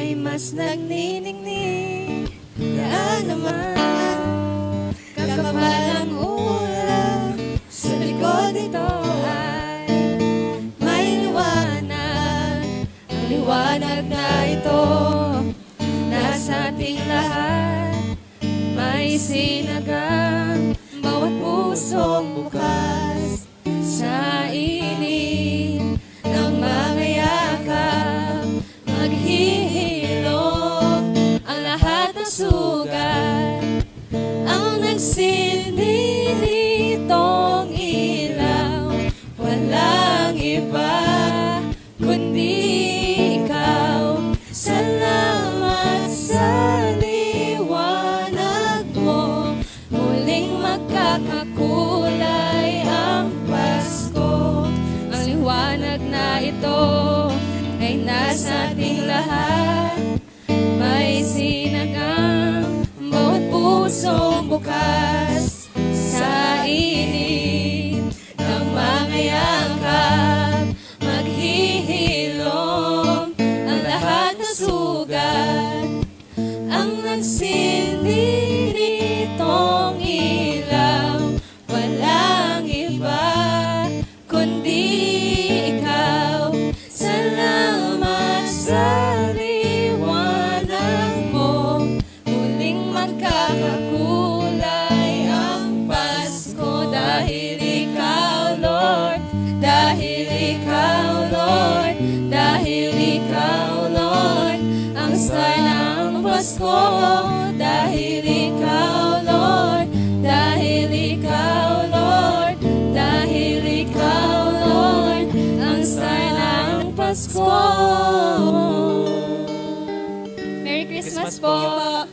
ay mas nagniningning. Kaya naman kakapal ang ulan sa likod nito ay may liwanag. Ang liwanag na ito nasa ating lahat, may sinagang bawat pusong bukas. Sa init ng mga yakap, maghihilom ang lahat ng sugat. Ang nagsindi nitong ilaw, walang iba kundi ikaw. Salamat sa liwanag mo, muling magkakakulay ang Pasko. Ang liwanag na ito ay nasa ating lahat, may sinagang bawat pusong bukas. Sa init ng mga yakap, maghihilom ang lahat ng sugat. Ang nagsindi nitong ilaw, walang iba kundi ikaw. Salamat sa liwanag mo, muling magkakakulay ang Pasko. Dahil ikaw, Lord, dahil ikaw, Lord, dahil ikaw, Lord, ang star ng Pasko. Dahil ikaw, Lord, dahil ikaw, Lord, dahil ikaw, Lord, ang star ng Pasko. Merry Christmas po!